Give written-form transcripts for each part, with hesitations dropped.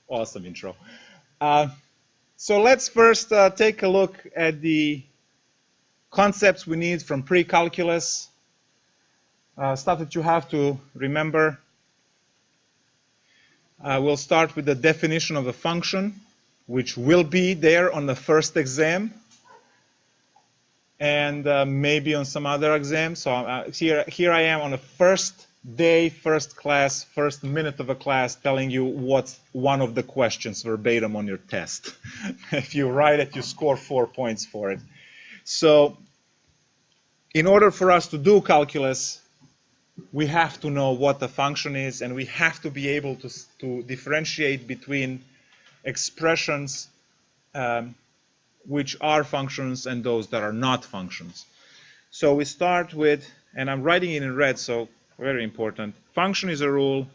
Awesome intro. So let's first take a look at the concepts we need from pre-calculus, stuff that you have to remember. We'll start with the definition of a function, which will be there on the first exam and maybe on some other exam. So here I am on the first day, first class, first minute of a class, telling you what's one of the questions verbatim on your test. If you write it, you score 4 points for it. So in order for us to do calculus, we have to know what the function is, and we have to be able to differentiate between expressions which are functions and those that are not functions. So we start with, and I'm writing it in red, so very important. Function is a rule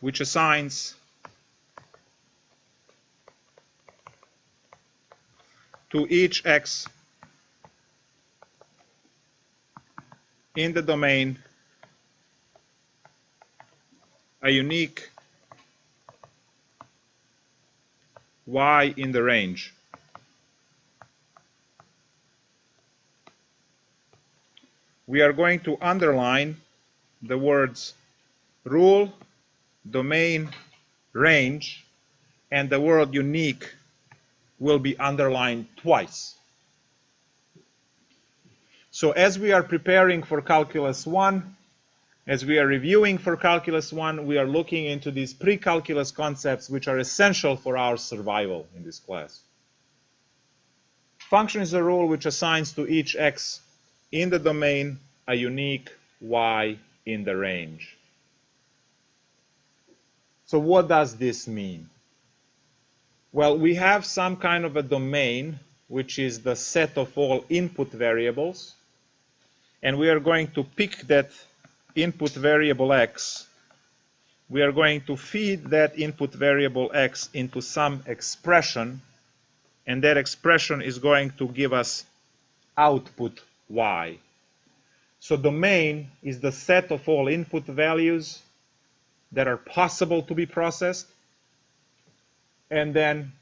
which assigns to each x in the domain a unique y in the range. We are going to underline the words rule, domain, range, and the word unique will be underlined twice. So as we are preparing for Calculus 1, as we are reviewing for Calculus 1, we are looking into these pre-calculus concepts which are essential for our survival in this class. Function is a rule which assigns to each x in the domain a unique y in the range. So what does this mean? Well, we have some kind of a domain which is the set of all input variables, and we are going to pick that input variable x. We are going to feed that input variable x into some expression, and that expression is going to give us output y. So domain is the set of all input values that are possible to be processed. And then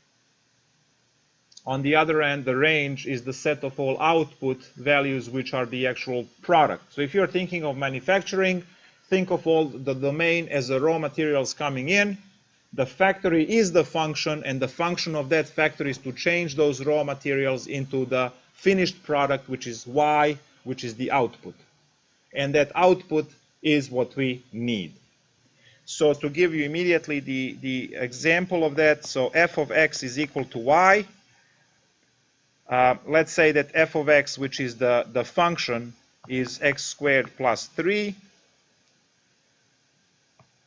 on the other end, the range is the set of all output values which are the actual product. So if you're thinking of manufacturing, think of all the domain as the raw materials coming in. The factory is the function, and the function of that factory is to change those raw materials into the finished product, which is y, which is the output. And that output is what we need. So to give you immediately the example of that, so f of x is equal to y. Let's say that f of x, which is the function, is x squared plus 3.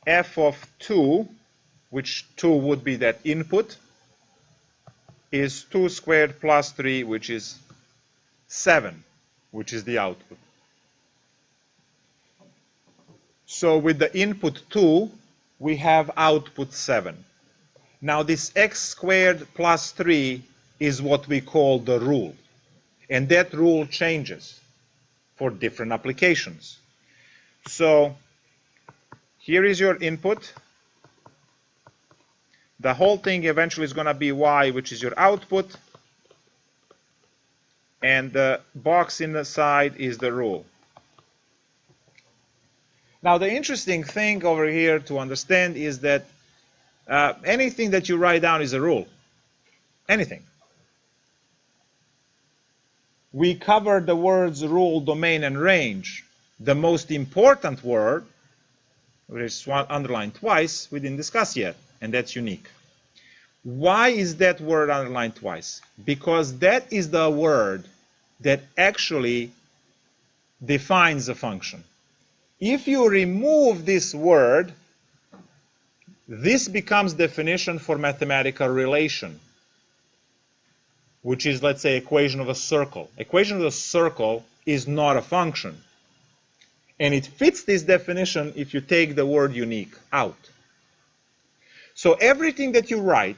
F of 2, which 2 would be that input, is 2 squared plus 3, which is 7, which is the output. So with the input 2, we have output 7. Now this x squared plus 3 is what we call the rule. And that rule changes for different applications. So here is your input. The whole thing eventually is going to be y, which is your output. And the box in the side is the rule. Now, the interesting thing over here to understand is that anything that you write down is a rule. Anything. We covered the words rule, domain, and range. The most important word, which is underlined twice, we didn't discuss yet, and that's unique. Why is that word underlined twice? Because that is the word that actually defines a function. If you remove this word, this becomes definition for mathematical relation, which is, let's say, equation of a circle. Equation of a circle is not a function. And it fits this definition if you take the word unique out. So everything that you write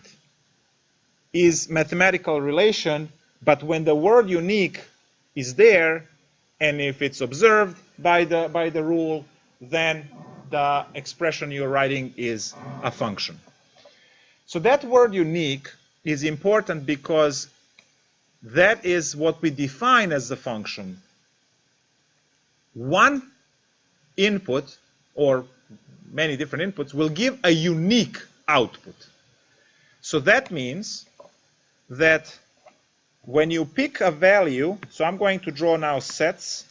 is mathematical relation, but when the word unique is there, and if it's observed by the rule, then the expression you're writing is a function. So that word unique is important because that is what we define as a function. One input, or many different inputs, will give a unique output. So that means that when you pick a value, so I'm going to draw now sets,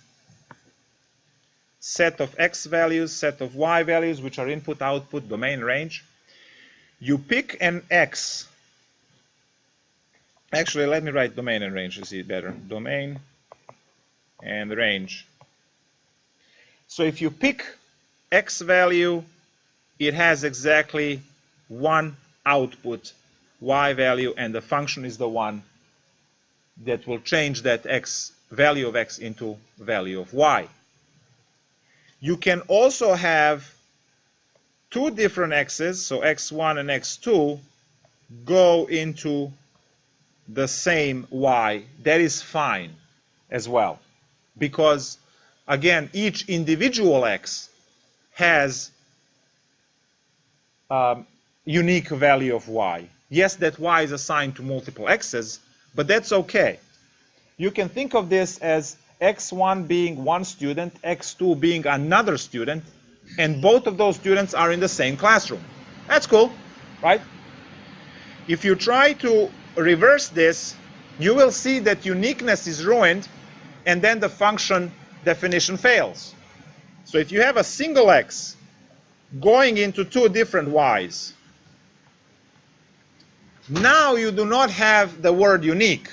set of x values, set of y values, which are input, output, domain, range. You pick an x. Actually, let me write domain and range to see it better. Domain and range. So if you pick x value, it has exactly one output, y value, and the function is the one that will change that x value of x into value of y. You can also have two different x's, so x1 and x2, go into the same y. That is fine as well, because again, each individual x has unique value of y. Yes, that y is assigned to multiple x's, but that's okay. You can think of this as x1 being one student, x2 being another student, and both of those students are in the same classroom. That's cool, right? If you try to reverse this, you will see that uniqueness is ruined, and then the function definition fails. So if you have a single x going into two different y's, now you do not have the word unique,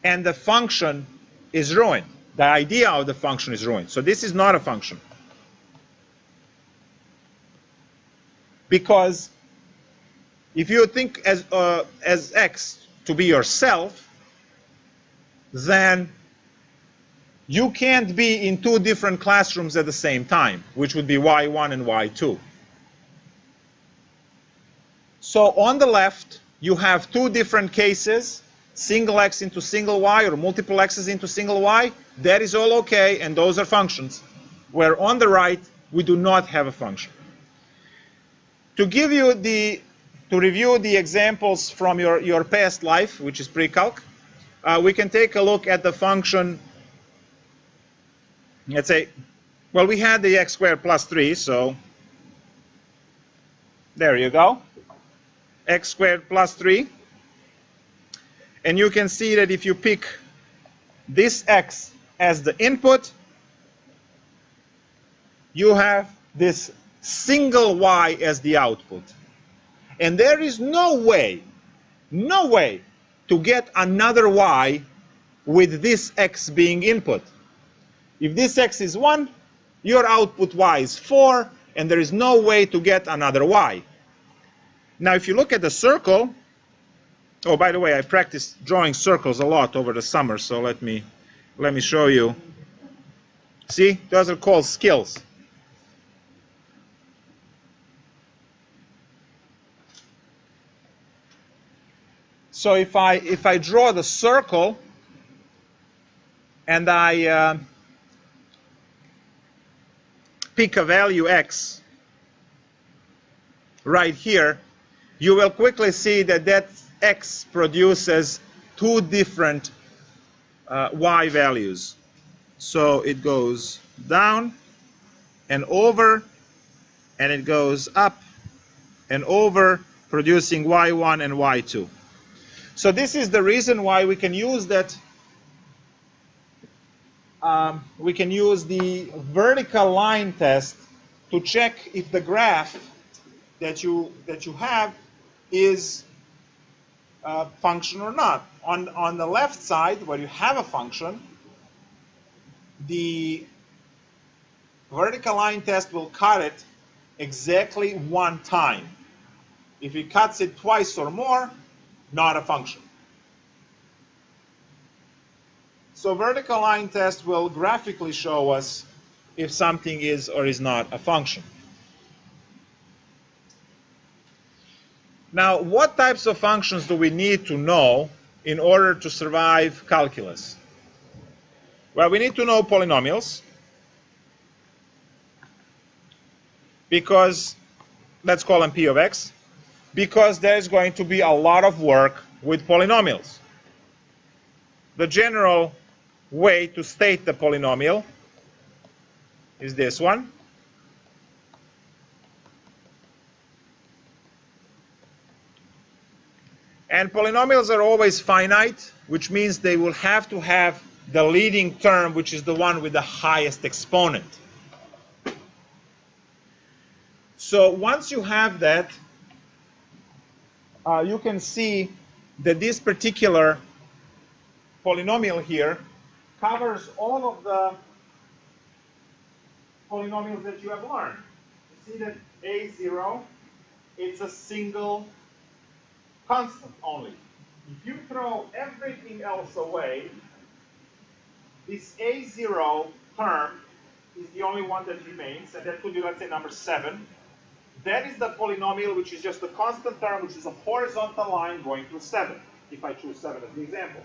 and the function is ruined. The idea of the function is ruined. So this is not a function. Because if you think as x to be yourself, then you can't be in two different classrooms at the same time, which would be y1 and y2. So on the left, you have two different cases, single x into single y, or multiple x's into single y. That is all okay, and those are functions. Where on the right, we do not have a function. To give you to review the examples from your past life, which is pre-calc, we can take a look at the function. Let's say, well, we had the x squared plus 3, so there you go. X squared plus 3. And you can see that if you pick this x as the input, you have this single y as the output. And there is no way to get another y with this x being input. If this x is 1, your output y is 4, and there is no way to get another y. Now, if you look at the circle, oh, by the way, I practiced drawing circles a lot over the summer, so let me show you. See, those are called skills. So if I draw the circle and I pick a value x right here, you will quickly see that x produces two different y values. So it goes down and over, and it goes up and over, producing y1 and y2. So this is the reason why we can use that. We can use the vertical line test to check if the graph that you have is a function or not. On the left side, where you have a function, the vertical line test will cut it exactly one time. If it cuts it twice or more, not a function. So vertical line test will graphically show us if something is or is not a function. Now, what types of functions do we need to know in order to survive calculus? Well, we need to know polynomials. because, let's call them p of x, because there's going to be a lot of work with polynomials. The general way to state the polynomial is this one. And polynomials are always finite, which means they will have to have the leading term, which is the one with the highest exponent. So once you have that, you can see that this particular polynomial here covers all of the polynomials that you have learned. You see that a0, it's a single constant only. If you throw everything else away, this a0 term is the only one that remains, and that could be, let's say, number 7. That is the polynomial which is just a constant term, which is a horizontal line going through 7, if I choose 7 as the example.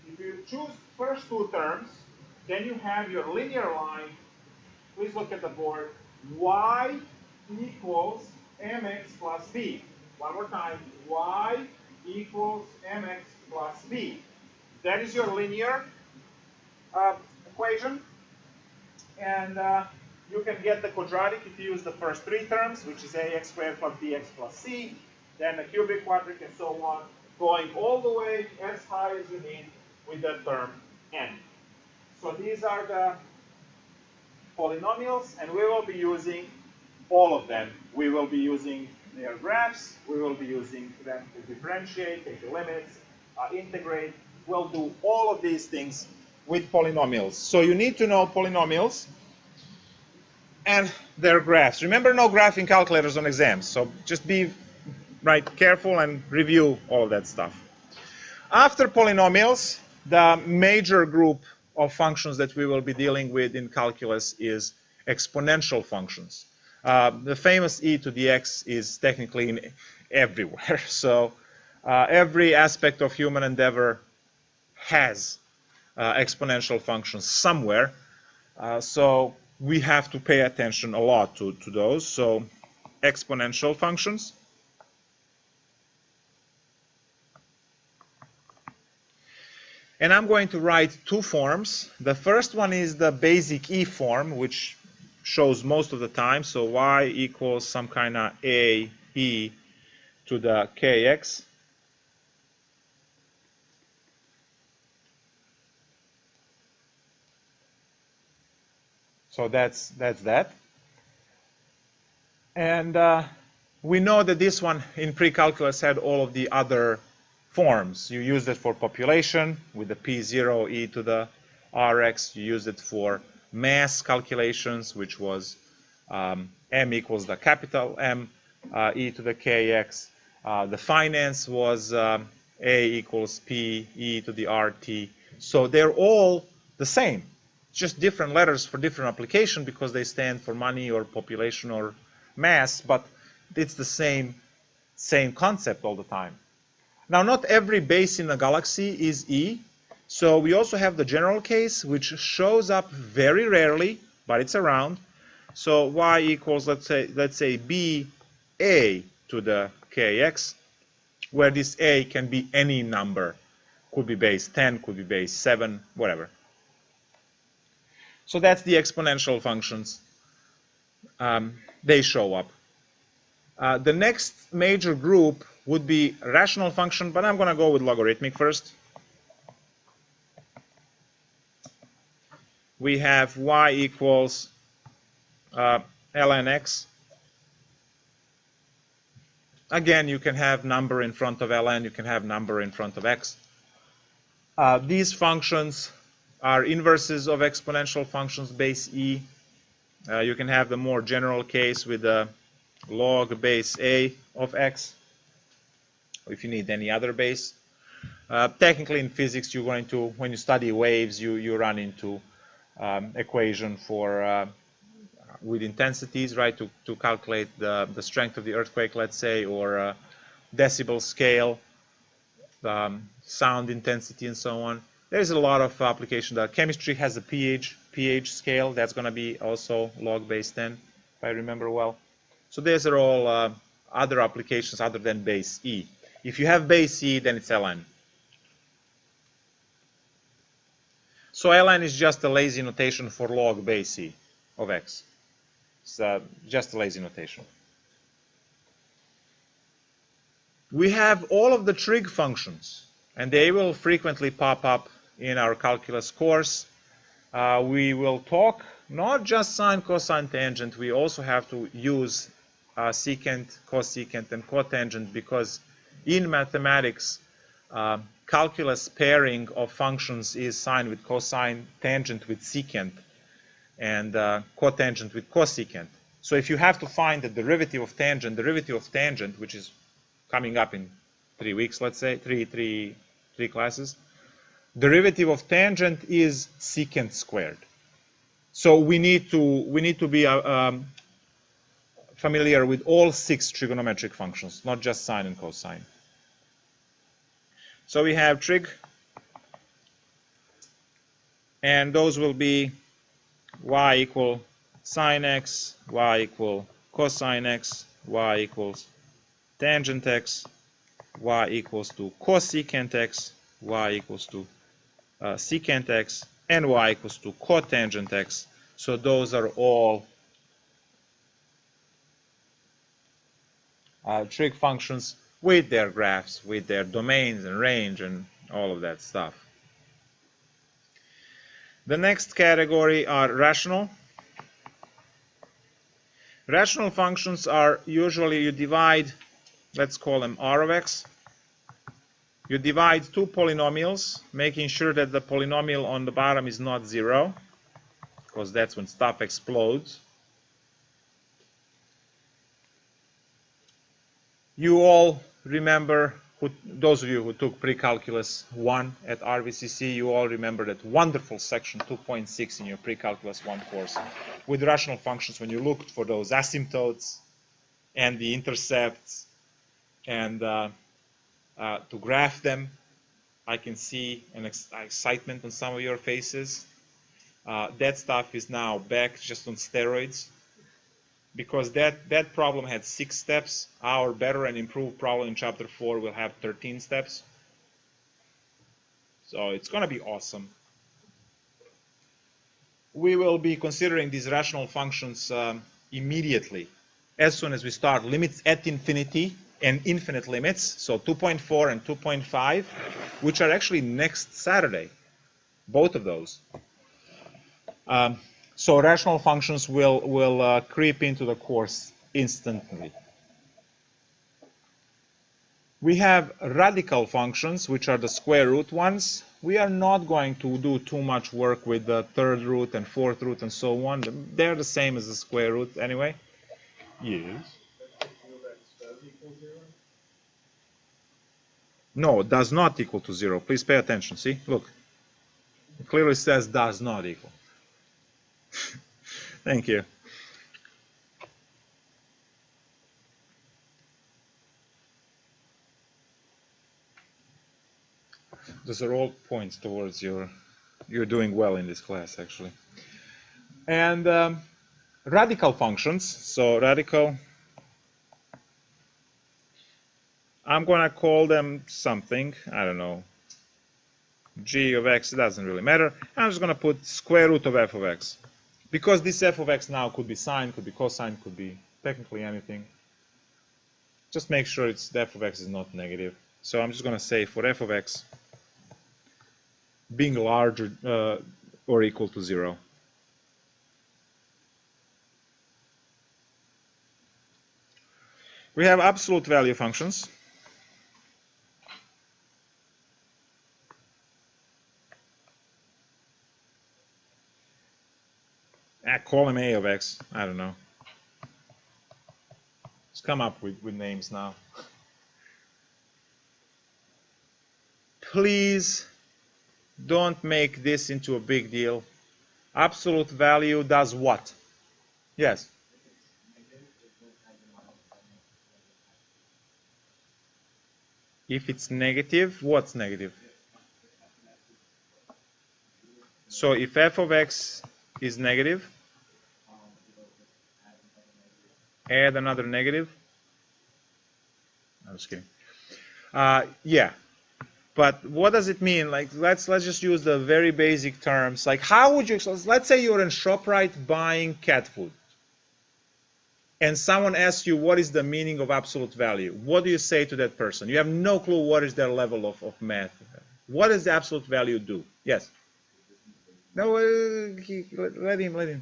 If you choose first two terms, then you have your linear line. Please look at the board. Y equals mx plus b. One more time. Y equals mx plus b. That is your linear equation. And you can get the quadratic if you use the first three terms, which is ax squared plus bx plus c. Then the cubic, quadratic, and so on, going all the way as high as you need with the term n. So these are the polynomials, and we will be using all of them. We will be using their graphs. We will be using them to differentiate, take the limits, integrate. We'll do all of these things with polynomials. So you need to know polynomials and their graphs. Remember, no graphing calculators on exams, so just be careful and review all of that stuff. After polynomials, the major group of functions that we will be dealing with in calculus is exponential functions. The famous e to the x is technically everywhere. So every aspect of human endeavor has exponential functions somewhere. So we have to pay attention a lot to those. So exponential functions. And I'm going to write two forms. The first one is the basic e form, which shows most of the time. So y equals some kind of a e to the kx. So that's that. And we know that this one in precalculus had all of the other forms. You use it for population with the P0 e to the Rx. You use it for mass calculations, which was m equals the capital M e to the kx. The finance was a equals p e to the rt. So they're all the same, just different letters for different application because they stand for money or population or mass, but it's the same concept all the time. Now, not every base in a galaxy is E, so we also have the general case, which shows up very rarely, but it's around. So y equals, let's say b a to the kx, where this a can be any number. Could be base 10, could be base 7, whatever. So that's the exponential functions. They show up. The next major group would be rational function, but I'm going to go with logarithmic first. We have y equals ln x. Again, you can have number in front of ln, you can have number in front of x. These functions are inverses of exponential functions base e. You can have the more general case with the log base a of x, if you need any other base. Technically in physics, you're going to, when you study waves, you run into equation for with intensities, right, to calculate the strength of the earthquake, let's say, or decibel scale, sound intensity, and so on. There's a lot of application. Chemistry has a pH scale. That's going to be also log base 10. if I remember well. So these are all other applications other than base E. If you have base E, then it's ln. So ln is just a lazy notation for log base E of x. It's just a lazy notation. We have all of the trig functions, and they will frequently pop up in our calculus course. We will talk not just sine, cosine, tangent. We also have to use secant, cosecant, and cotangent, because in mathematics, calculus pairing of functions is sine with cosine, tangent with secant, and cotangent with cosecant. So if you have to find the derivative of tangent, which is coming up in 3 weeks, let's say, three classes, derivative of tangent is secant squared. So we need to be familiar with all 6 trigonometric functions, not just sine and cosine. So we have trig, and those will be y equal sine x, y equal cosine x, y equals tangent x, y equals to cosecant x, y equals to secant x, and y equals to cotangent x. So those are all trig functions with their graphs, with their domains and range and all of that stuff. The next category are rational. Rational functions are usually you divide, let's call them R of x. You divide 2 polynomials, making sure that the polynomial on the bottom is not 0, because that's when stuff explodes. You all remember, those of you who took Precalculus 1 at RVCC, you all remember that wonderful section 2.6 in your Precalculus 1 course with rational functions, when you looked for those asymptotes and the intercepts and to graph them. I can see an excitement on some of your faces. That stuff is now back just on steroids, because that problem had 6 steps. Our better and improved problem in chapter 4 will have 13 steps. So it's going to be awesome. We will be considering these rational functions immediately, as soon as we start limits at infinity and infinite limits, so 2.4 and 2.5, which are actually next Saturday, both of those. So rational functions will creep into the course instantly. We have radical functions, which are the square root ones. We are not going to do too much work with the third root and fourth root and so on. They're the same as the square root anyway. Yes. No, does not equal to 0. Please pay attention. See, look. It clearly says does not equal. Thank you. Those are all points towards you're doing well in this class, actually. And radical functions. So radical, I'm going to call them something. I don't know. G of x, it doesn't really matter. I'm just going to put square root of f of x. Because this f of x now could be sine, could be cosine, could be technically anything. Just make sure the f of x is not negative. So I'm just going to say for f of x being larger or equal to 0. We have absolute value functions. Call them a of x. I don't know. Let's come up with names now. Please don't make this into a big deal. Absolute value does what? Yes. If it's negative, what's negative? So if f of x is negative, Add another negative. I'm just kidding. Yeah. But what does it mean? Like, let's just use the very basic terms. Like, how would you? Let's say you're in ShopRite buying cat food, and someone asks you what is the meaning of absolute value. What do you say to that person? You have no clue what is their level of math. What does the absolute value do? Yes. No, let him.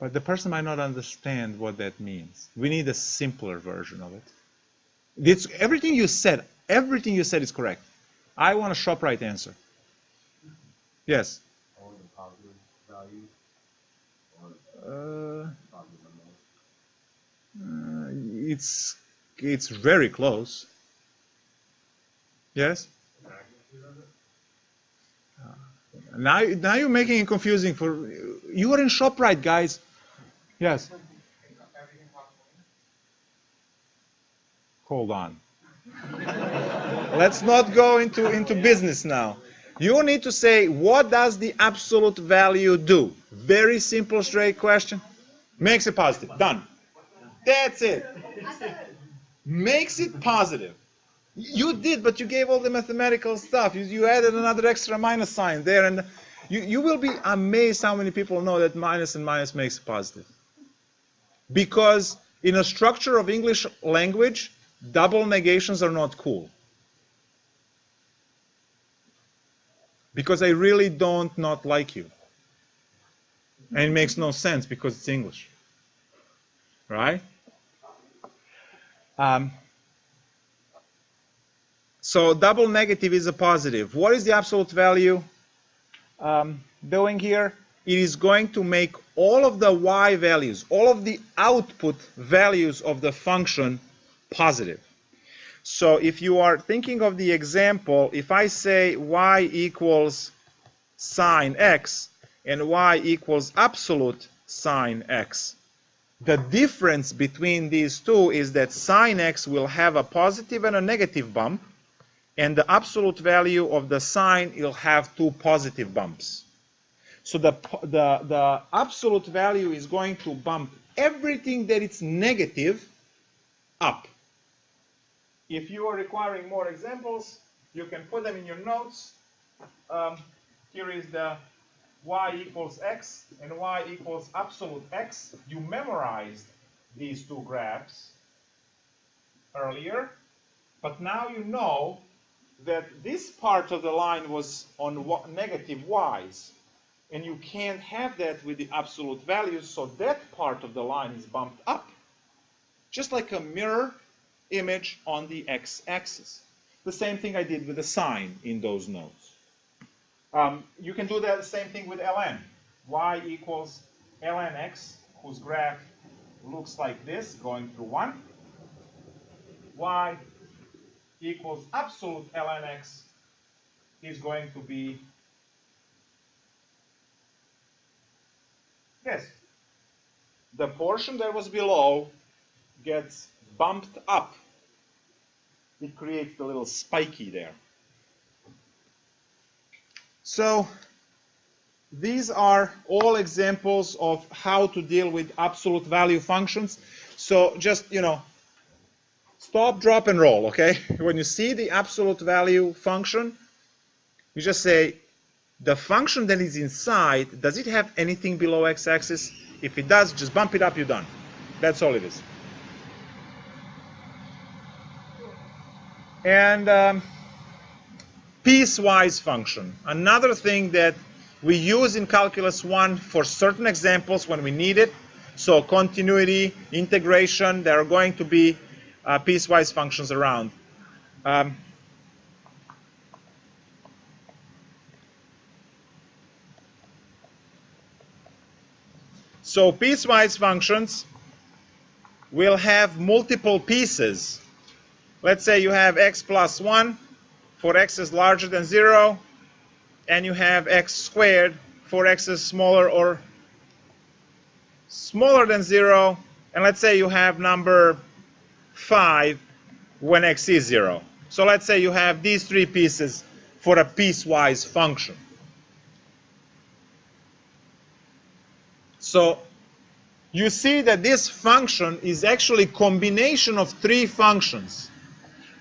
But the person might not understand what that means. We need a simpler version of it. Everything you said is correct. I want a ShopRite answer. Yes. Only the positive value. It's very close. Yes. Now you're making it confusing for you. Are in ShopRite, guys. Yes. Hold on. Let's not go into business now. You need to say, what does the absolute value do? Very simple, straight question. Makes it positive. Done. That's it. Makes it positive. You did, but you gave all the mathematical stuff. You added another extra minus sign there, and you will be amazed how many people know that minus and minus makes it positive. Because in a structure of English language, double negations are not cool. Because I really don't not like you. And it makes no sense because it's English. Right? So double negative is a positive. What is the absolute value doing here? It is going to make all of the y values, all of the output values of the function positive. So if you are thinking of the example, if I say y equals sine x and y equals absolute sine x, the difference between these two is that sine x will have a positive and a negative bump, and the absolute value of the sine will have two positive bumps. So the absolute value is going to bump everything that is negative up. If you are requiring more examples, you can put them in your notes. Here is the y equals x and y equals absolute x. You memorized these two graphs earlier, but now you know that this part of the line was on negative y's, and you can't have that with the absolute values, so that part of the line is bumped up, just like a mirror image on the x-axis. The same thing I did with the sine in those notes. You can do that the same thing with ln. Y equals ln x, whose graph looks like this, going through 1. Y equals absolute ln x is going to be this. The portion that was below gets bumped up. It creates the little spiky there. So these are all examples of how to deal with absolute value functions. So just, stop, drop, and roll, okay? When you see the absolute value function, you just say, the function that is inside, does it have anything below x-axis? If it does, just bump it up, you're done. That's all it is. And piecewise function. Another thing that we use in Calculus 1 for certain examples when we need it. So continuity, integration, there are going to be piecewise functions around. So piecewise functions will have multiple pieces. Let's say you have x plus 1 for x is larger than 0, and you have x squared for x is smaller or smaller than 0, and let's say you have number 5 when x is 0. So let's say you have these three pieces for a piecewise function. So you see that this function is actually a combination of three functions.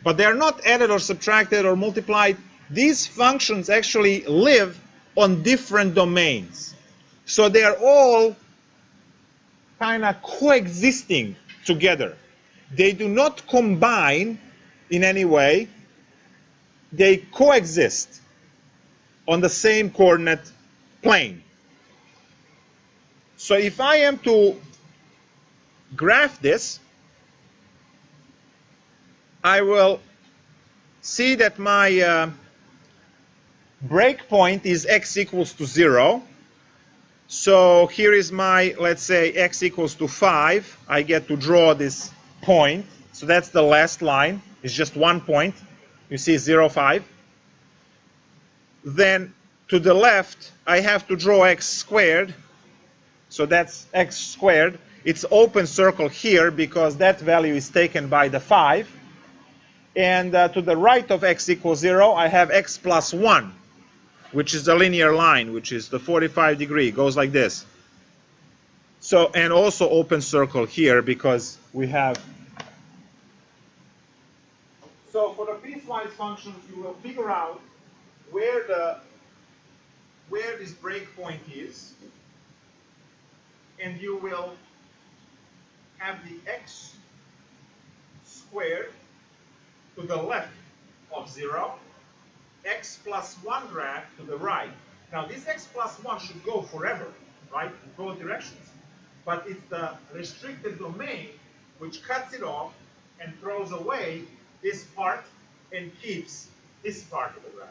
But they are not added or subtracted or multiplied. These functions actually live on different domains. So they are all kind of coexisting together. They do not combine in any way. They coexist on the same coordinate plane. So if I am to graph this, I will see that my breakpoint is x equals to 0. So here is my, let's say, x equals to 5. I get to draw this point. So that's the last line. It's just one point. You see 0, 5. Then to the left, I have to draw x squared. So that's x squared. It's open circle here because that value is taken by the 5. And to the right of x equals 0, I have x plus 1, which is a linear line, which is the 45 degree. It goes like this. So, and also open circle here because we have. So for the piecewise functions, you will figure out where this breakpoint is, and you will have the x squared to the left of 0, x plus 1 graph to the right. Now this x plus 1 should go forever, right, in both directions. But it's the restricted domain which cuts it off and throws away this part and keeps this part of the graph.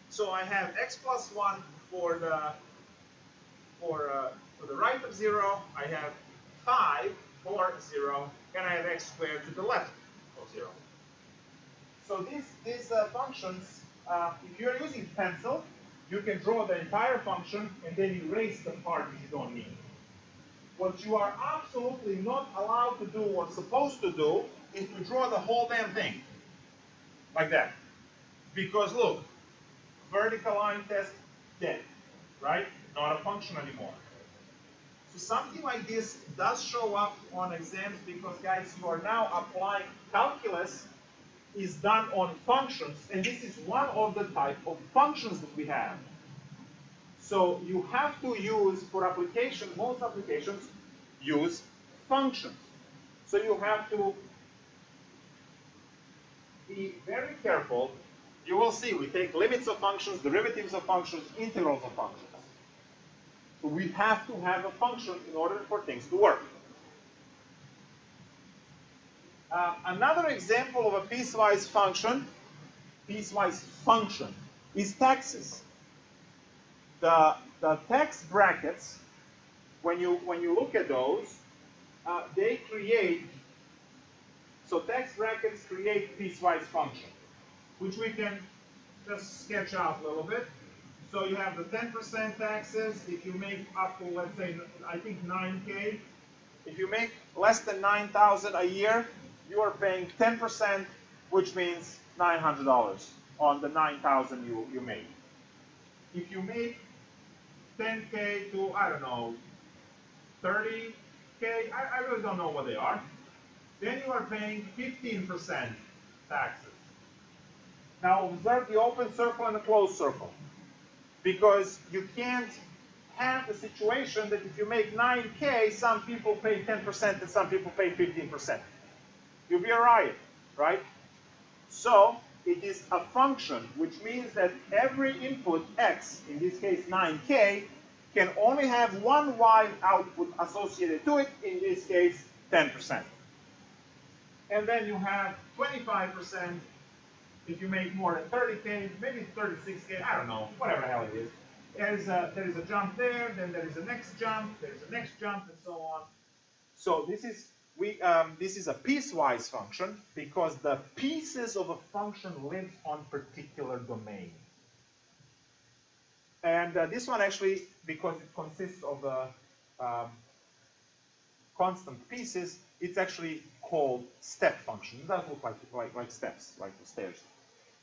So I have x plus 1 for the right of 0, I have 5 for 0, and I have x squared to the left of 0. So these functions, if you're using pencil, you can draw the entire function and then erase the part that you don't need. What you are absolutely not allowed to do or supposed to do is to draw the whole damn thing like that. Because look, vertical line test, dead, right? Not a function anymore. So something like this does show up on exams because, guys, you are now applying calculus is done on functions, and this is one of the type of functions that we have. So you have to use, for application, most applications use functions. So you have to be very careful. You will see we take limits of functions, derivatives of functions, integrals of functions. So we have to have a function in order for things to work. Another example of a piecewise function is taxes. The tax brackets, when you look at those, they create, so tax brackets create piecewise function, which we can just sketch out a little bit. So you have the 10% taxes. If you make up to, let's say, I think 9K, if you make less than 9,000 a year, you are paying 10%, which means $900 on the 9,000 you made. If you make 10K to, I don't know, 30K, I really don't know what they are, then you are paying 15% taxes. Now observe the open circle and the closed circle, because you can't have the situation that if you make 9K, some people pay 10% and some people pay 15%. You'll be a riot, right? So it is a function, which means that every input x, in this case 9K, can only have one y output associated to it, in this case 10%. And then you have 25% if you make more than 30K, maybe 36K, I don't know, whatever the hell it is. There is a jump there, then there is a next jump, there's a next jump, and so on. So this is a piecewise function because the pieces of a function live on particular domain. And this one actually, because it consists of constant pieces, it's actually called step function. It does look like steps, like the stairs.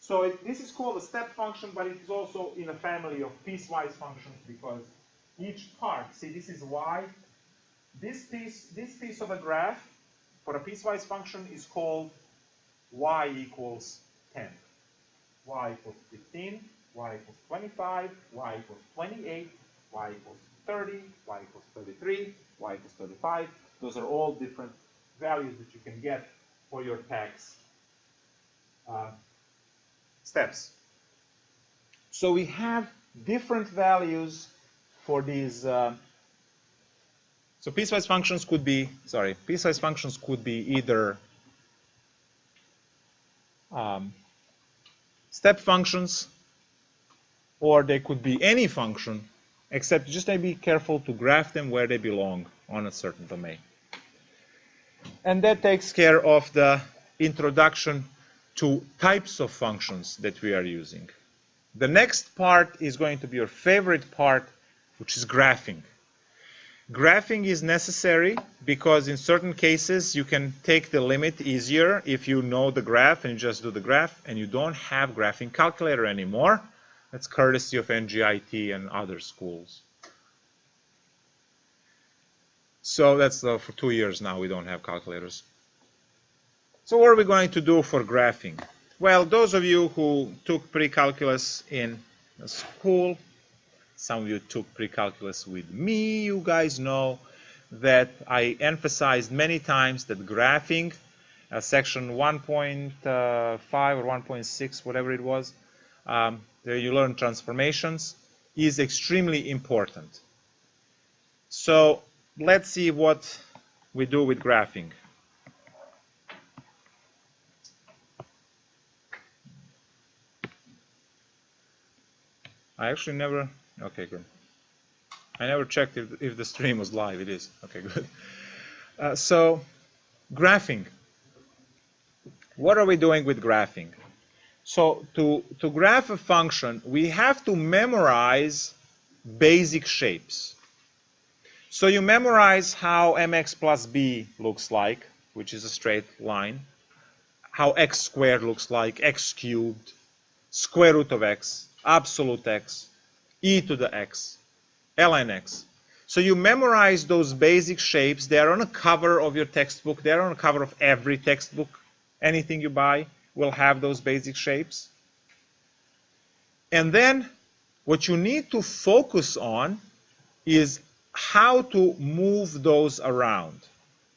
So this is called a step function, but it is also in a family of piecewise functions because each part, see this is y, This piece of a graph for a piecewise function is called y equals 10. Y equals 15, y equals 25, y equals 28, y equals 30, y equals 33, y equals 35. Those are all different values that you can get for your tax steps. So we have different values for these. So piecewise functions could be, piecewise functions could be either step functions, or they could be any function, except just be careful to graph them where they belong on a certain domain. And that takes care of the introduction to types of functions that we are using. The next part is going to be your favorite part, which is graphing. Graphing is necessary because in certain cases you can take the limit easier if you know the graph and you just do the graph, and you don't have graphing calculator anymore. That's courtesy of NGIT and other schools. So that's for 2 years now we don't have calculators. So what are we going to do for graphing? Well, those of you who took Precalculus in school, some of you took Precalculus with me, you guys know that I emphasized many times that graphing, section 1.5 or 1.6, whatever it was, there you learn transformations, is extremely important. So let's see what we do with graphing. I actually never, okay, good. I never checked if the stream was live. It is. Okay, good. So graphing. What are we doing with graphing? So to graph a function, we have to memorize basic shapes. So you memorize how mx plus b looks like, which is a straight line, how x squared looks like, x cubed, square root of x, absolute x, e to the x, ln x. So you memorize those basic shapes. They are on the cover of your textbook. They are on the cover of every textbook. Anything you buy will have those basic shapes. And then what you need to focus on is how to move those around.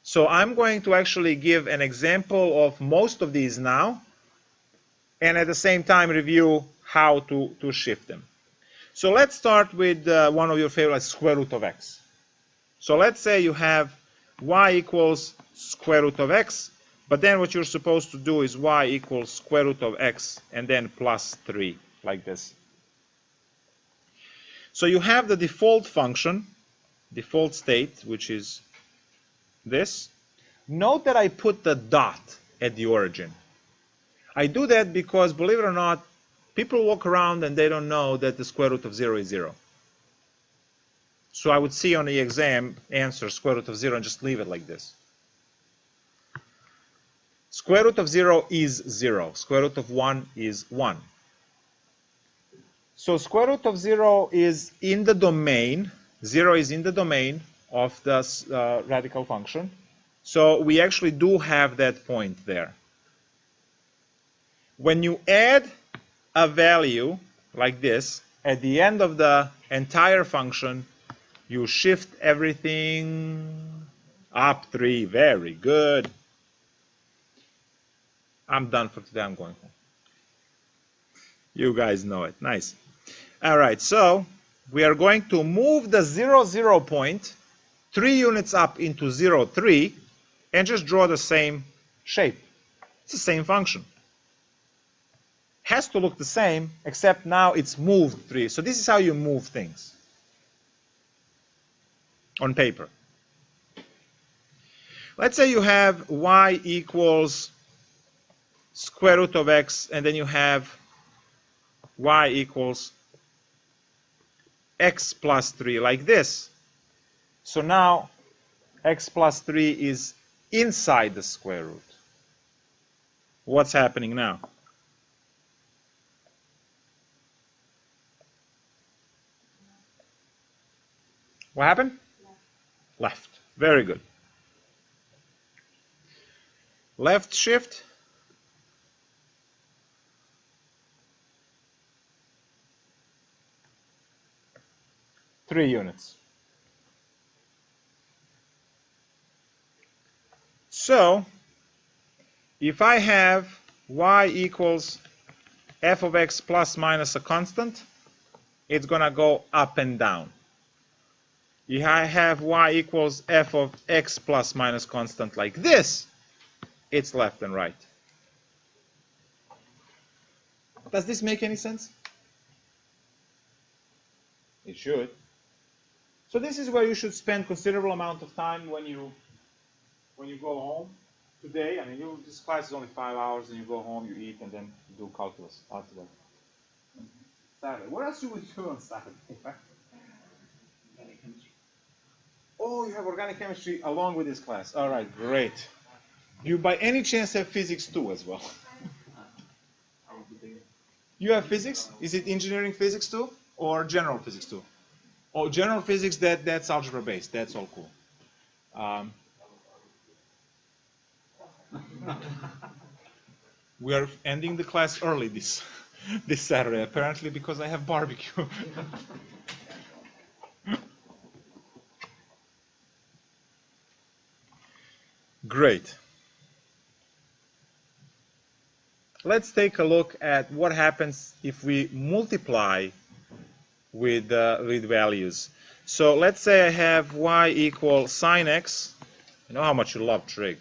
So I'm going to actually give an example of most of these now, and at the same time review how to shift them. So let's start with one of your favorite, square root of x. So let's say you have y equals square root of x, but then what you're supposed to do is y equals square root of x and then plus 3, like this. So you have the default function, default state, which is this. Note that I put the dot at the origin. I do that because, believe it or not, people walk around and they don't know that the square root of 0 is 0. So I would see on the exam answer square root of 0 and just leave it like this. Square root of 0 is 0. Square root of 1 is 1. So square root of 0 is in the domain. 0 is in the domain of the radical function. So we actually do have that point there. When you add a value like this at the end of the entire function, you shift everything up 3. Very good. I'm done for today. I'm going home. You guys know it. Nice. All right. So we are going to move the 0, 0 point 3 units up into 0, 3 and just draw the same shape. It's the same function. Has to look the same, except now it's moved 3. So this is how you move things on paper. Let's say you have y equals square root of x, and then you have y equals x plus 3, like this. So now x plus 3 is inside the square root. What's happening now? What happened? Left. Very good. Left shift. Three units. So, if I have y equals f of x plus minus a constant, it's going to go up and down. If I have y equals f of x plus minus constant like this, it's left and right. Does this make any sense? It should. So this is where you should spend considerable amount of time when you go home today. I mean, this class is only 5 hours, and you go home, you eat, and then you do calculus afterward. Saturday. What else do we do on Saturday? Oh, you have organic chemistry along with this class. All right, great. Do you by any chance have physics 2 as well? You have physics? Is it engineering physics 2 or general physics 2? Oh, general physics, that's algebra based. That's all cool. We are ending the class early this Saturday, apparently because I have barbecue. Great. Let's take a look at what happens if we multiply with values. So let's say I have y equals sine x. You know how much you love trig.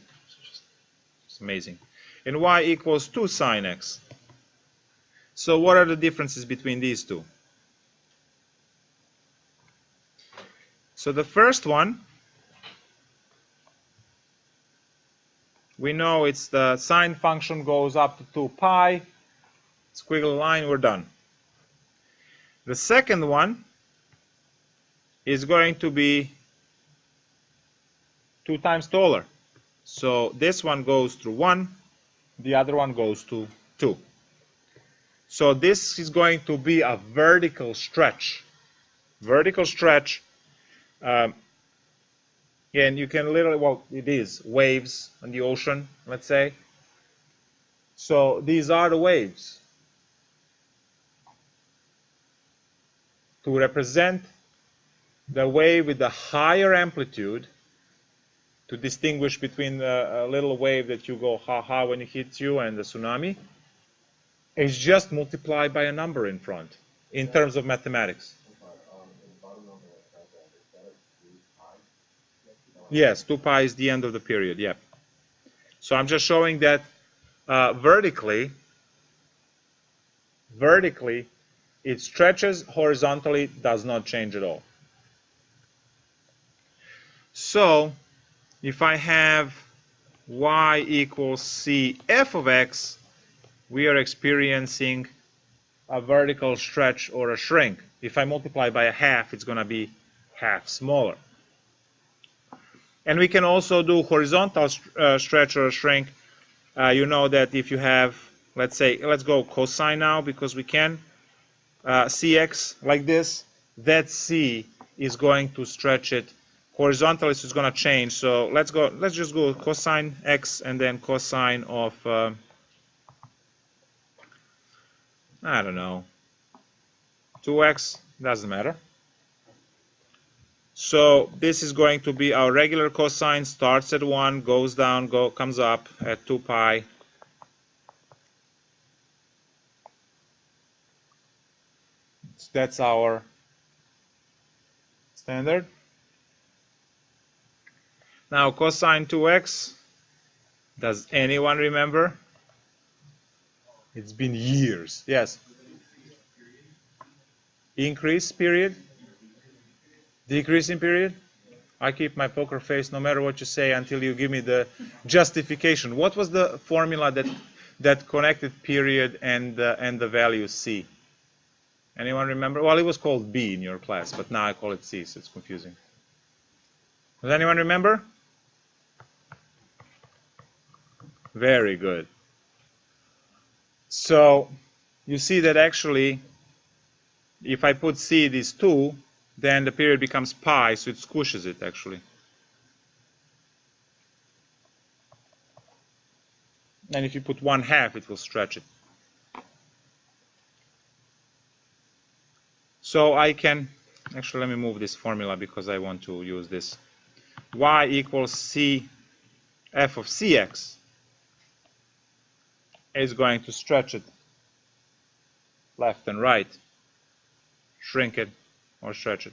It's amazing. And y equals 2 sine x. So what are the differences between these two? So the first one, we know it's the sine function goes up to 2 pi. Squiggle line, we're done. The second one is going to be 2 times taller. So this one goes through 1, the other one goes to 2. So this is going to be a vertical stretch. Vertical stretch. And you can literally, well, it is waves on the ocean, let's say. So these are the waves. To represent the wave with the higher amplitude, to distinguish between a little wave that you go ha-ha when it hits you and the tsunami, is just multiplied by a number in front, in terms of mathematics. Yes, 2 pi is the end of the period, yeah. So I'm just showing that vertically, it stretches, horizontally does not change at all. So if I have y equals c f of x, we are experiencing a vertical stretch or a shrink. If I multiply by a half, it's going to be half smaller. And we can also do horizontal stretch or a shrink. You know that if you have, let's go cosine now because we can. Cx like this, that c is going to stretch it horizontally, so it's going to change. So let's just go cosine x and then cosine of I don't know, 2x, doesn't matter. So this is going to be our regular cosine, starts at 1, goes down, comes up at 2 pi. That's our standard. Now cosine 2x, does anyone remember? It's been years. Yes. Increase period? Decrease in period? I keep my poker face no matter what you say until you give me the justification. What was the formula that connected period and the value c? Anyone remember? Well, it was called b in your class, but now I call it c, so it's confusing. Does anyone remember? Very good. So you see that actually, if I put c, this 2, then the period becomes pi, so it squishes it actually. And if you put 1/2, it will stretch it. So I can, actually, let me move this formula because I want to use this. Y equals C f of Cx is going to stretch it left and right, shrink it or stretch it.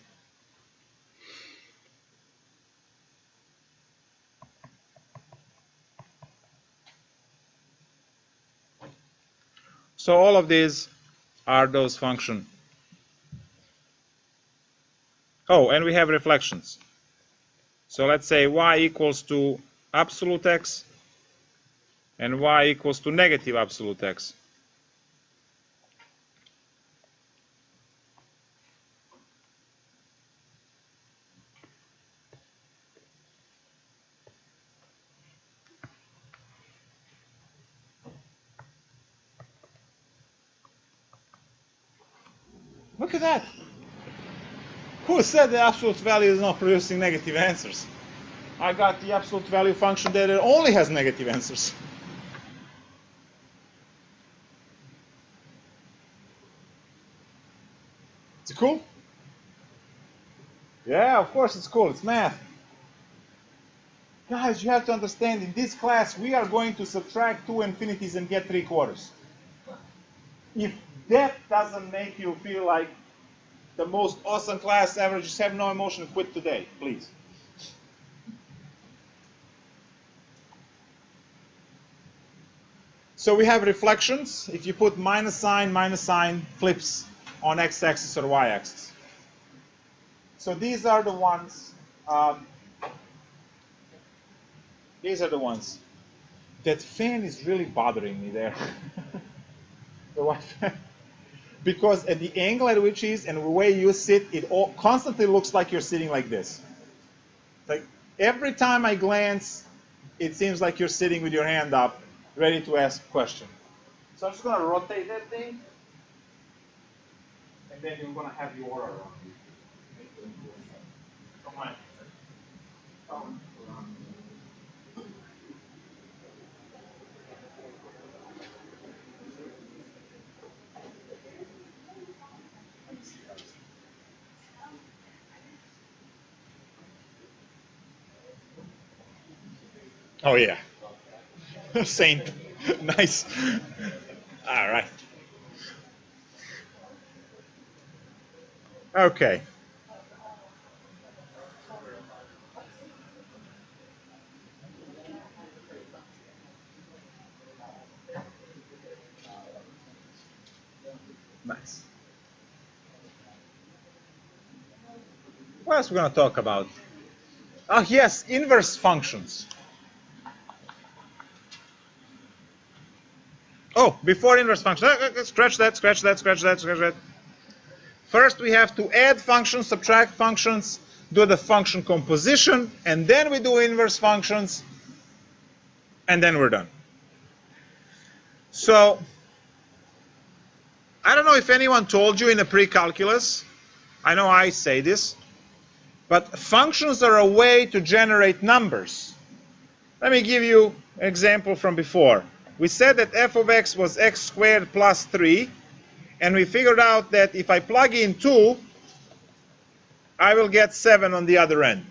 So all of these are those functions. Oh, and we have reflections. So let's say y equals to absolute x and y equals to negative absolute x. Look at that. Who said the absolute value is not producing negative answers? I got the absolute value function that it only has negative answers. Is it cool? Yeah, of course it's cool. It's math. Guys, you have to understand, in this class, we are going to subtract 2 infinities and get 3/4. If that doesn't make you feel like the most awesome class ever, just have no emotion and quit today, please. So we have reflections. If you put minus sign flips on x-axis or y-axis. So these are the ones. These are the ones. That fan is really bothering me there. The white fan. Because at the angle at which is and the way you sit, it all constantly looks like you're sitting like this. Like every time I glance, it seems like you're sitting with your hand up, ready to ask a question. So I'm just going to rotate that thing, and then you're going to have your aura around you. Come on. Oh yeah. Saint. Nice. All right. Okay. Nice. What else are we going to talk about? Oh, yes, inverse functions. Oh, before inverse functions. Scratch that, scratch that, scratch that, scratch that. First, we have to add functions, subtract functions, do the function composition, and then we do inverse functions, and then we're done. So, I don't know if anyone told you in a precalculus, I know I say this, but functions are a way to generate numbers. Let me give you an example from before. We said that f of x was x squared plus 3, and we figured out that if I plug in 2, I will get 7 on the other end.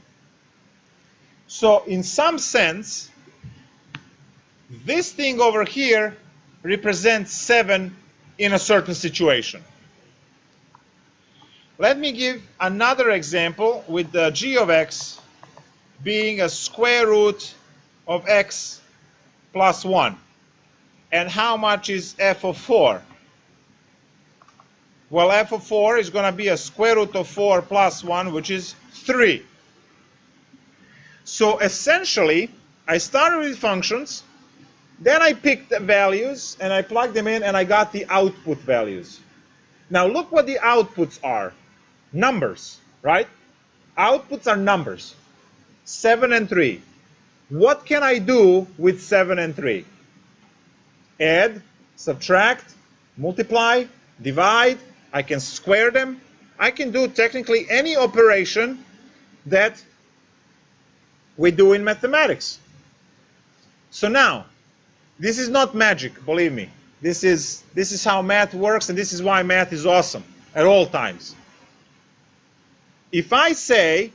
So in some sense, this thing over here represents 7 in a certain situation. Let me give another example with the g of x being a square root of x plus 1. And how much is f of 4? Well, f of 4 is going to be a square root of 4 plus 1, which is 3. So essentially, I started with functions, then I picked the values, and I plugged them in, and I got the output values. Now look what the outputs are. Numbers, right? Outputs are numbers. 7 and 3. What can I do with 7 and 3? Add, subtract, multiply, divide. I can square them. I can do technically any operation that we do in mathematics. So now, This is not magic, believe me. This is how math works, and this is why math is awesome at all times. If I say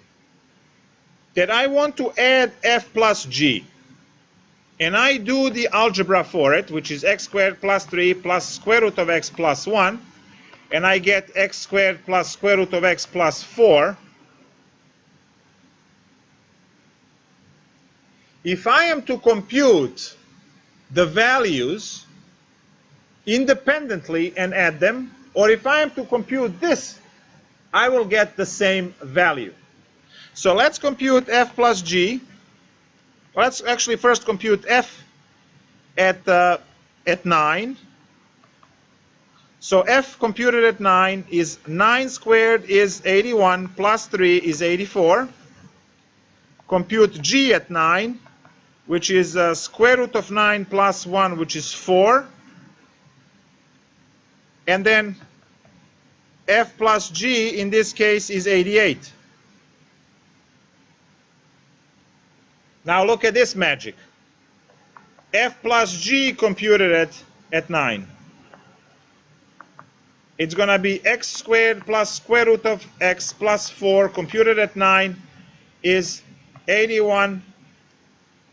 that I want to add f plus g, and I do the algebra for it, which is x squared plus 3 plus square root of x plus 1, and I get x squared plus square root of x plus 4, if I am to compute the values independently and add them, or if I am to compute this, I will get the same value. So let's compute f plus g. Let's actually first compute f at 9. So f computed at 9 is 9 squared is 81 plus 3 is 84. Compute g at 9, which is square root of 9 plus 1, which is 4. And then f plus g in this case is 88. Now look at this magic. F plus g computed at 9. It's going to be x squared plus square root of x plus 4 computed at 9 is 81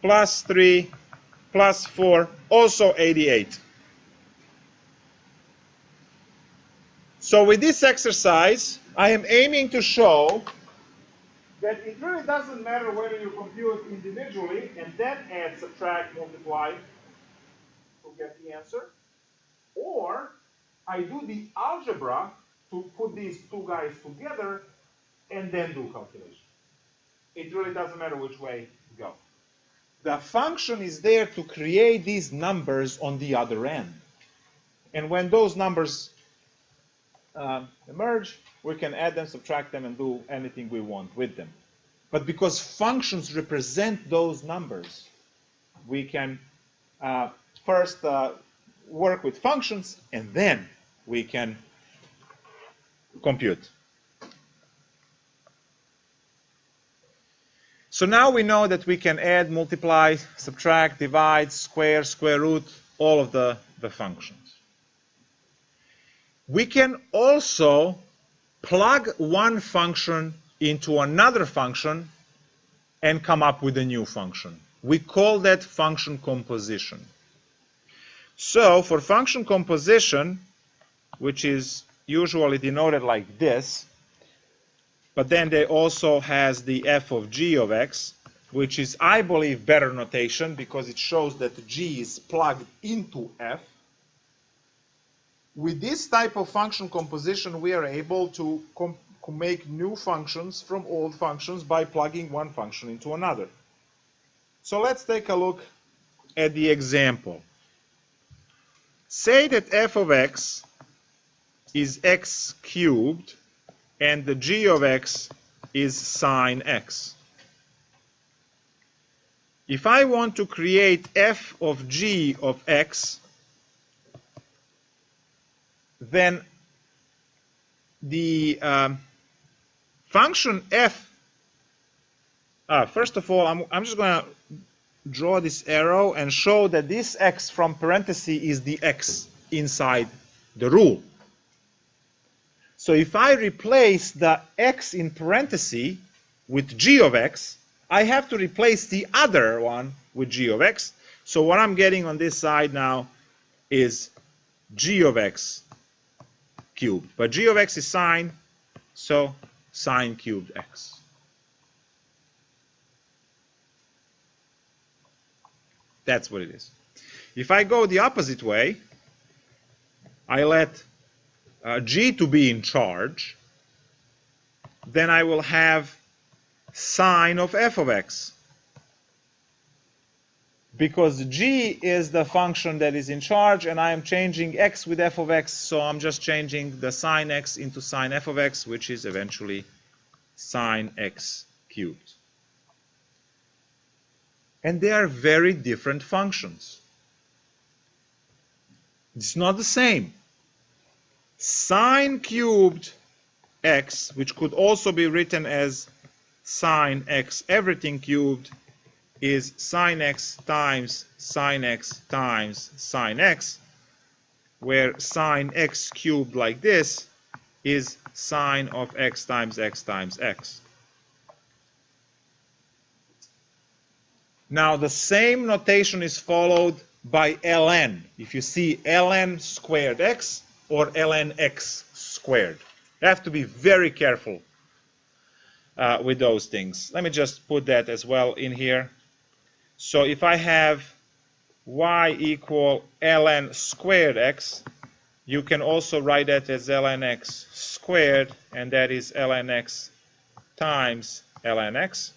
plus 3 plus 4, also 88. So with this exercise, I am aiming to show that it really doesn't matter whether you compute individually and then add, subtract, multiply to get the answer, or I do the algebra to put these two guys together and then do calculation. It really doesn't matter which way you go. The function is there to create these numbers on the other end. And when those numbers emerge, we can add them, subtract them, and do anything we want with them. But because functions represent those numbers, we can first work with functions, and then we can compute. So now we know that we can add, multiply, subtract, divide, square, square root, all of the functions. We can also plug one function into another function and come up with a new function. We call that function composition. So for function composition, which is usually denoted like this, but then they also has the f of g of x, which is, I believe, better notation because it shows that g is plugged into f. With this type of function composition, we are able to make new functions from old functions by plugging one function into another. So let's take a look at the example. Say that f of x is x cubed and the g of x is sine x. If I want to create f of g of x, then the function f, first of all, I'm just going to draw this arrow and show that this x from parentheses is the x inside the rule. So if I replace the x in parentheses with g of x, I have to replace the other one with g of x. So what I'm getting on this side now is g of x cubed. But g of x is sine, so sine cubed x. That's what it is. If I go the opposite way, I let g to be in charge, then I will have sine of f of x. Because g is the function that is in charge, and I am changing x with f of x, so I'm just changing the sine x into sine f of x, which is eventually sine x cubed. And they are very different functions. It's not the same. Sine cubed x, which could also be written as sine x everything cubed, is sine x times sine x times sine x, where sine x cubed like this is sine of x times x times x. Now the same notation is followed by ln. If you see ln squared x or ln x squared. You have to be very careful with those things. Let me just put that as well in here. So if I have y equal ln squared x, you can also write that as ln x squared, and that is ln x times ln x.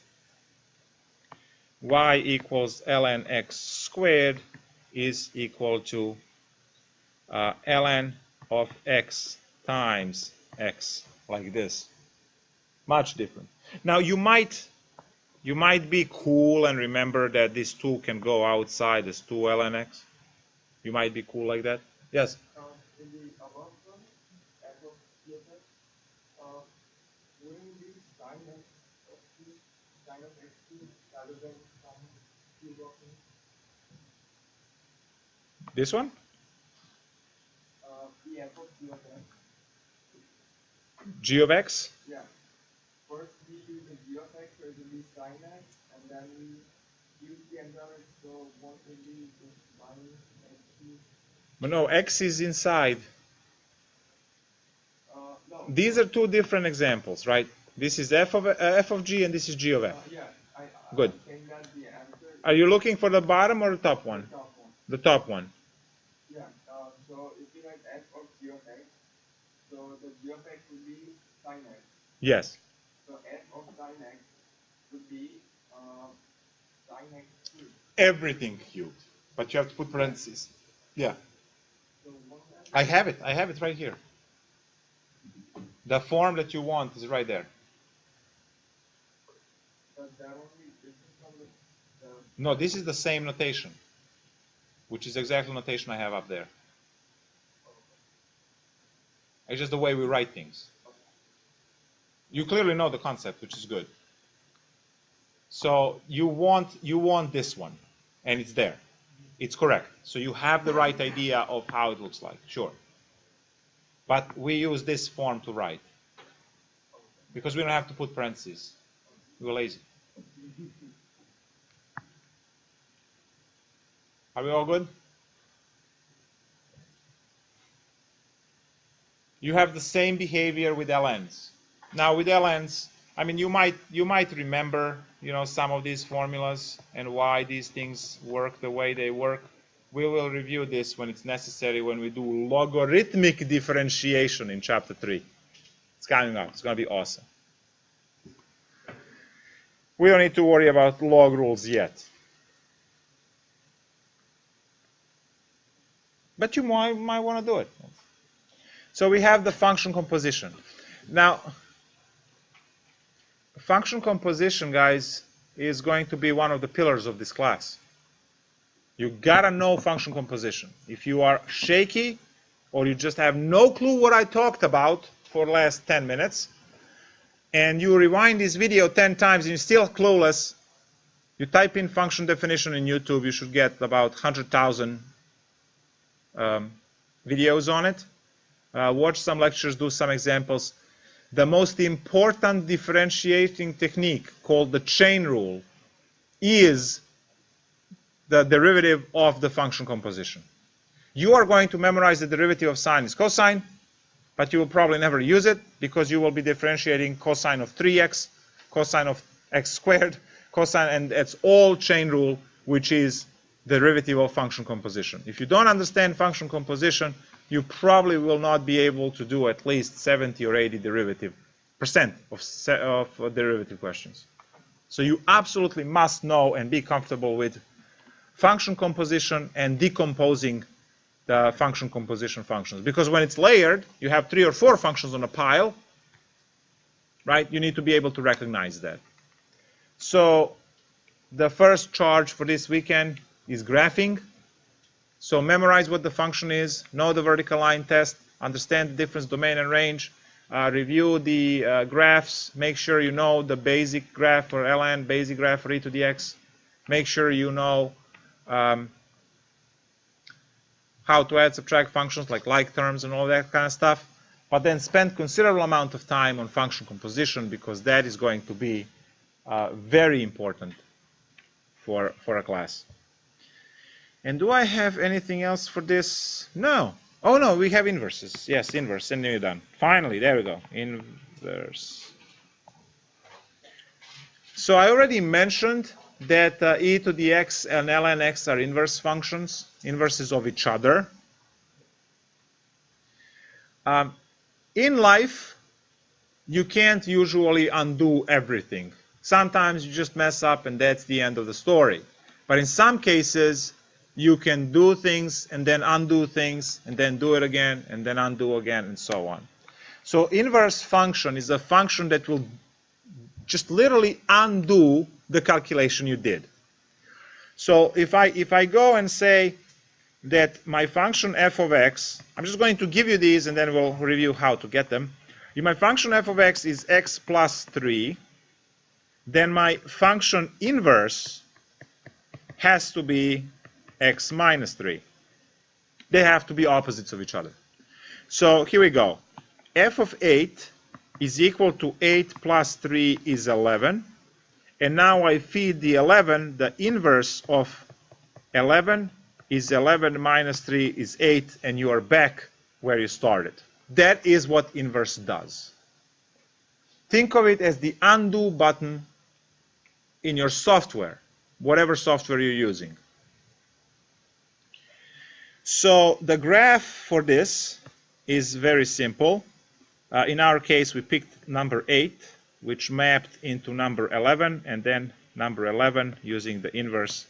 Y equals ln x squared is equal to ln of x times x, like this. Much different. Now you might be cool and remember that this 2 can go outside as 2 ln x. You might be cool like that. Yes? In the above one, f of g of x, wouldn't be sine x of t, sine of x t, rather than sine cube of t? This one? The f of g of x. G of x? Yeah. First we use the g of x, so it will be sine x, and then we use the entire x, so what will be just minus x t? But no, x is inside. No. These are two different examples, right? This is f of g and this is g of f. Yeah. Good. I'm saying that the answer Are you looking for the bottom or the top one? the top one. The top one. Yeah. So if we write f of g of x, so the g of x would be sine x. Yes. So f of sine x would be sine x cubed. Everything cubed. But you have to put parentheses. Yeah. So what I have it. I have it right here. The form that you want is right there. does that only different from the No, this is the same notation, which is exactly the notation I have up there. It's just the way we write things. You clearly know the concept, which is good. So you want this one, and it's there. It's correct. So you have the right idea of how it looks like, sure. But we use this form to write, because we don't have to put parentheses. We're lazy. Are we all good? You have the same behavior with ln's. Now with ln's, I mean, you might remember, some of these formulas and why these things work the way they work. We will review this when it's necessary, when we do logarithmic differentiation in chapter 3. It's coming up. It's going to be awesome. We don't need to worry about log rules yet. But you might want to do it. So we have the function composition. Now, function composition, guys, is going to be one of the pillars of this class. You gotta know function composition. If you are shaky or you just have no clue what I talked about for the last 10 minutes, and you rewind this video 10 times and you're still clueless, you type in function definition in YouTube, you should get about 100,000 videos on it. Watch some lectures, do some examples. The most important differentiating technique, called the chain rule, is the derivative of the function composition. You are going to memorize the derivative of sine is cosine, but you will probably never use it because you will be differentiating cosine of 3x, cosine of x squared, cosine, and it's all chain rule, which is derivative of function composition. If you don't understand function composition, you probably will not be able to do at least 70 or 80% of derivative questions. So you absolutely must know and be comfortable with function composition and decomposing the function composition functions. Because when it's layered, you have 3 or 4 functions on a pile, right? You need to be able to recognize that. So the first charge for this weekend is graphing. So memorize what the function is, know the vertical line test, understand the difference domain and range, review the graphs, make sure you know the basic graph for ln, basic graph for e to the x, Make sure you know how to add, subtract functions like terms and all that kind of stuff. But then spend considerable amount of time on function composition, because that is going to be very important for a class. And do I have anything else for this? No. Oh, no, we have inverses. Yes, inverse, and then you're done. Finally, there we go. Inverse. So I already mentioned that e to the x and ln x are inverse functions, inverses of each other. In life, you can't usually undo everything. Sometimes you just mess up and that's the end of the story. But in some cases, you can do things and then undo things and then do it again and then undo again and so on. So inverse function is a function that will just literally undo the calculation you did. So if I go and say that my function f of x, I'm just going to give you these and then we'll review how to get them. If my function f of x is x plus 3, then my function inverse has to be x minus 3. They have to be opposites of each other. So here we go. F of 8 is equal to 8 plus 3 is 11. And now I feed the 11, the inverse of 11 is 11 minus 3 is 8, and you are back where you started. That is what inverse does. Think of it as the undo button in your software, whatever software you're using. So the graph for this is very simple. In our case, we picked number 8, which mapped into number 11, and then number 11, using the inverse,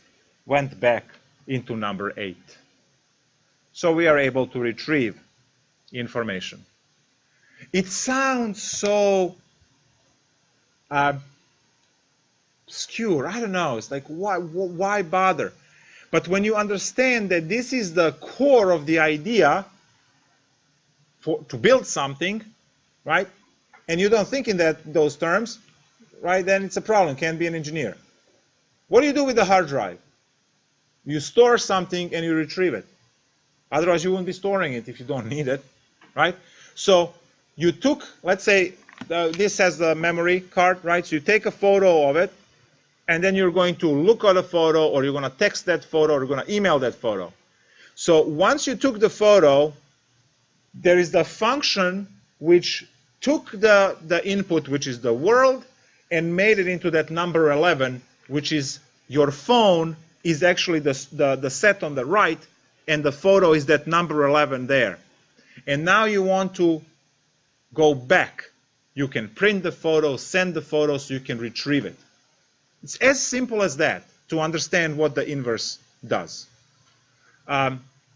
went back into number 8. So we are able to retrieve information. It sounds so obscure. I don't know. It's like, why bother? But when you understand that this is the core of the idea to build something, right? And you don't think in those terms, right? Then it's a problem. Can't be an engineer. What do you do with the hard drive? You store something and you retrieve it. Otherwise, you wouldn't be storing it if you don't need it, right? So you took, let's say, this has the memory card, right? So you take a photo of it, and then you're going to look at a photo, or you're going to text that photo, or you're going to email that photo. So once you took the photo, there is the function which took the input, which is the world, and made it into that number 11, which is your phone is actually the set on the right, and the photo is that number 11 there. And now you want to go back. You can print the photo, send the photo, so you can retrieve it. It's as simple as that to understand what the inverse does.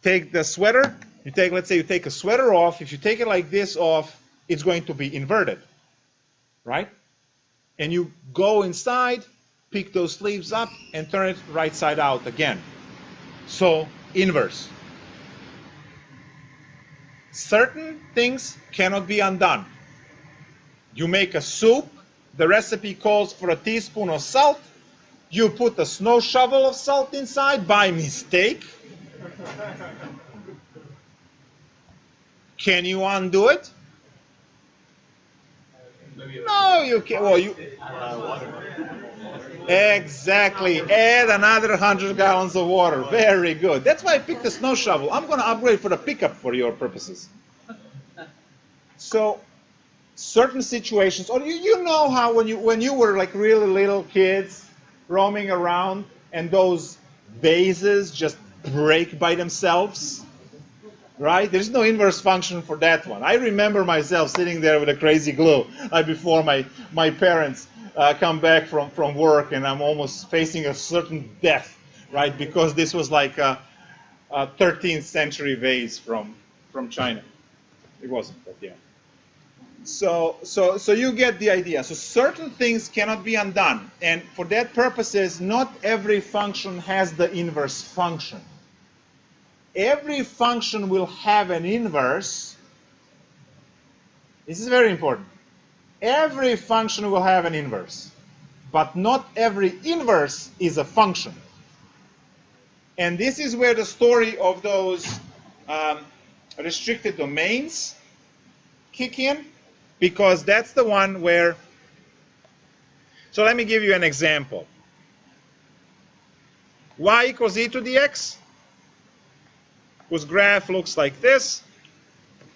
Take the sweater. Let's say you take a sweater off. If you take it like this off, it's going to be inverted, right? And you go inside, pick those sleeves up, and turn it right side out again. So inverse. Certain things cannot be undone. You make a soup. The recipe calls for a teaspoon of salt. You put a snow shovel of salt inside by mistake. Can you undo it? No, you can't. Well, exactly. Add another 100 gallons of water. Very good. That's why I picked the snow shovel. I'm going to upgrade for the pickup for your purposes. So certain situations, or you know how when you were like really little kids roaming around and those vases just break by themselves, right? There's no inverse function for that one. I remember myself sitting there with a crazy glue before my parents come back from work, and I'm almost facing a certain death, right? Because this was like a 13th century vase from China. It wasn't, but yeah. So you get the idea. So certain things cannot be undone, and for that purposes, not every function has the inverse function. Every function will have an inverse. This is very important. Every function will have an inverse, but not every inverse is a function. And this is where the story of those restricted domains kick in, because that's the one where, so let me give you an example. Y equals e to the x, whose graph looks like this,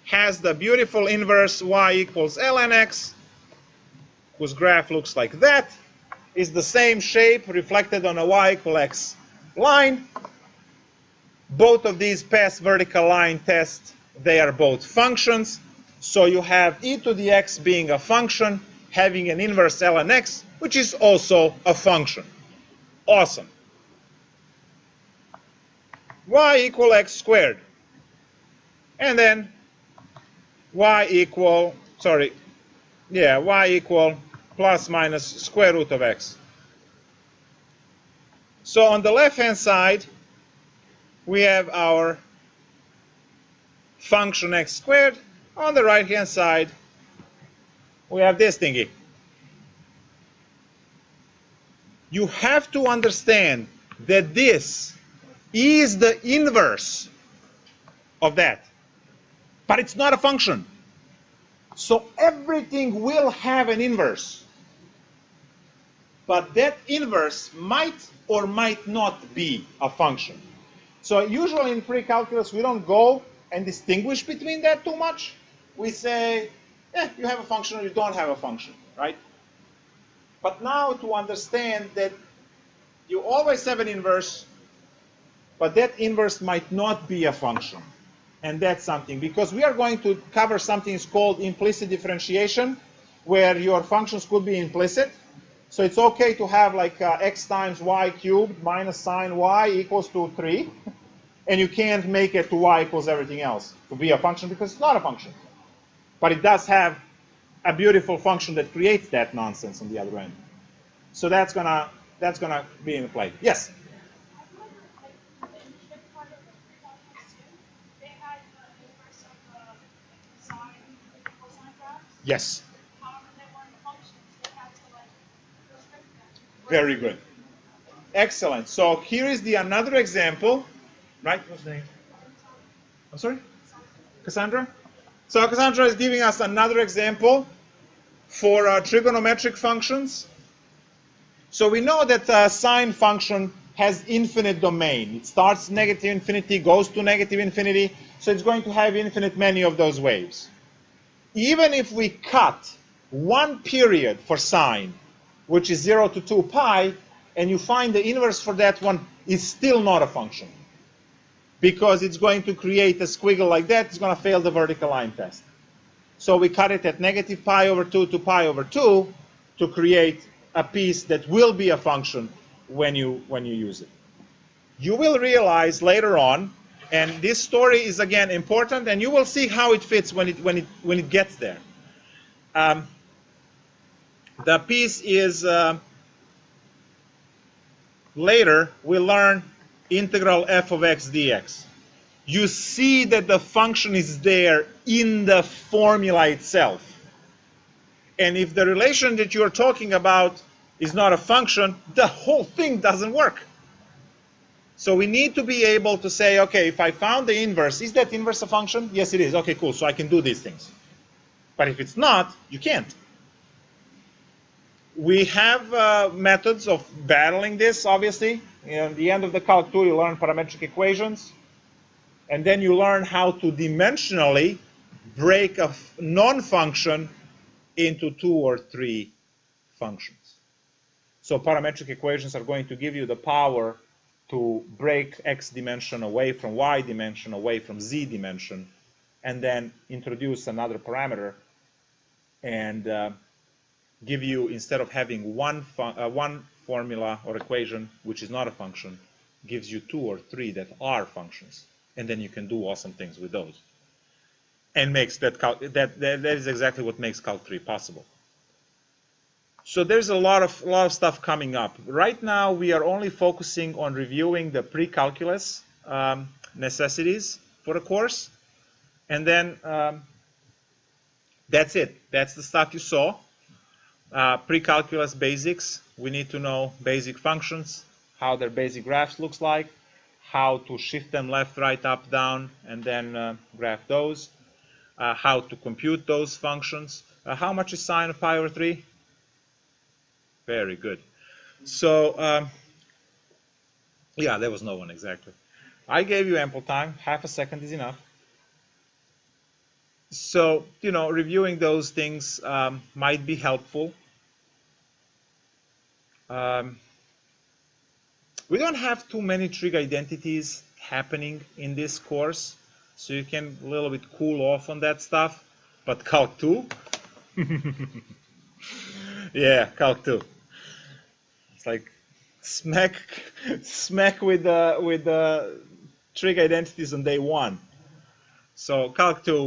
has the beautiful inverse y equals ln x, whose graph looks like that, is the same shape reflected on a y equal x line. Both of these pass vertical line test. They are both functions. So you have e to the x being a function, having an inverse ln x, which is also a function. Awesome. Y equal x squared. And then y equal plus minus square root of x. So on the left-hand side, we have our function x squared. On the right-hand side, we have this thingy. You have to understand that this is the inverse of that, but it's not a function. So everything will have an inverse, but that inverse might or might not be a function. So usually in precalculus, we don't go and distinguish between that too much. We say, you have a function or you don't have a function, right? But now to understand that you always have an inverse, but that inverse might not be a function. And that's something, because we are going to cover something called implicit differentiation, where your functions could be implicit. So it's okay to have like x times y cubed minus sine y equals to 3. And you can't make it to y equals everything else to be a function, because it's not a function. But it does have a beautiful function that creates that nonsense on the other end. So that's gonna be in play. Yes? Yes. Very good. Excellent. So here is another example, right? What's the name? I'm sorry? Cassandra? So Cassandra is giving us another example for trigonometric functions. So we know that a sine function has infinite domain. It starts negative infinity, goes to negative infinity, so it's going to have infinite many of those waves. Even if we cut one period for sine, which is 0 to 2 pi, and you find the inverse for that one, is still not a function, because it's going to create a squiggle like that. It's going to fail the vertical line test. So we cut it at negative pi over 2 to pi over 2 to create a piece that will be a function when you use it. You will realize later on, and this story is again important, and you will see how it fits when it gets there. The piece is later we learn integral f of x dx. You see that the function is there in the formula itself. And if the relation that you're talking about is not a function, the whole thing doesn't work. So we need to be able to say, okay, if I found the inverse, is that inverse a function? Yes, it is. Okay, cool. So I can do these things. But if it's not, you can't. We have methods of battling this, obviously. In the end of the Calc 2, you learn parametric equations. And then you learn how to dimensionally break a non-function into 2 or 3 functions. So parametric equations are going to give you the power to break x dimension away from y dimension, away from z dimension, and then introduce another parameter and give you, instead of having one formula or equation which is not a function, gives you 2 or 3 that are functions. And then you can do awesome things with those. And makes that is exactly what makes Calc 3 possible. So there's a lot of stuff coming up. Right now we are only focusing on reviewing the precalculus necessities for the course. And then that's it. That's the stuff you saw. Precalculus basics, we need to know basic functions, how their basic graphs looks like, how to shift them left, right, up, down, and then graph those, how to compute those functions. How much is sine of pi over 3? Very good. So, yeah, there was no one exactly. I gave you ample time. Half a second is enough. So, reviewing those things might be helpful. We don't have too many trig identities happening in this course, so you can a little bit cool off on that stuff. But Calc 2? Yeah, Calc 2. It's like smack with the trig identities on day 1. So Calc 2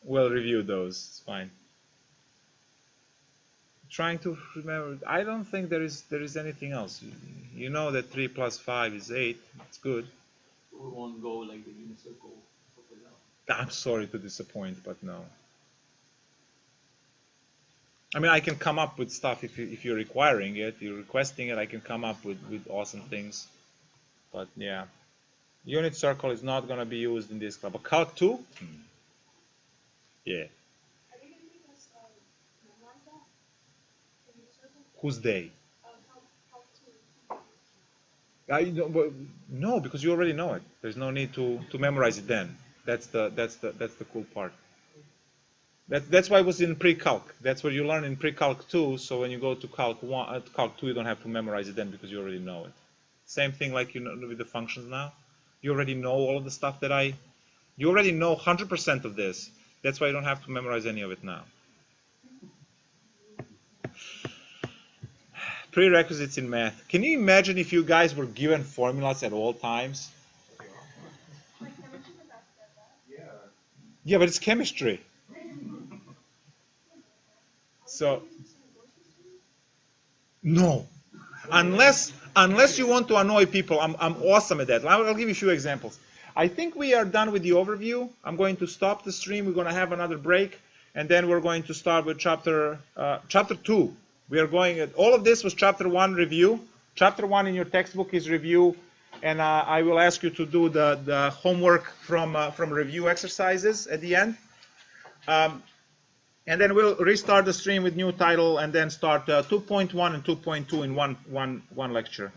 will review those. It's fine. Trying to remember. I don't think there is anything else. You know that 3 plus 5 is 8. It's good. We won't go like the unit circle. I'm sorry to disappoint, but no. I mean, I can come up with stuff if you're requiring it, you're requesting it. I can come up with awesome things. But yeah, unit circle is not going to be used in this class. But Calc 2? Yeah. Who's they? No, because you already know it. There's no need to memorize it then. That's the cool part. That's why it was in pre-calc. That's what you learn in pre-calc 2. So when you go to calc 1, calc 2, you don't have to memorize it then because you already know it. Same thing like with the functions now. You already know all of the stuff you already know 100% of this. That's why you don't have to memorize any of it now. Prerequisites in math. Can you imagine if you guys were given formulas at all times? Yeah, but it's chemistry. So, no. Unless you want to annoy people, I'm awesome at that. I'll give you a few examples. I think we are done with the overview. I'm going to stop the stream. We're going to have another break, and then we're going to start with chapter 2. We are going at all of this was chapter 1 review. Chapter 1 in your textbook is review, and I will ask you to do the homework from review exercises at the end. And then we'll restart the stream with new title and then start 2.1 and 2.2 in one lecture.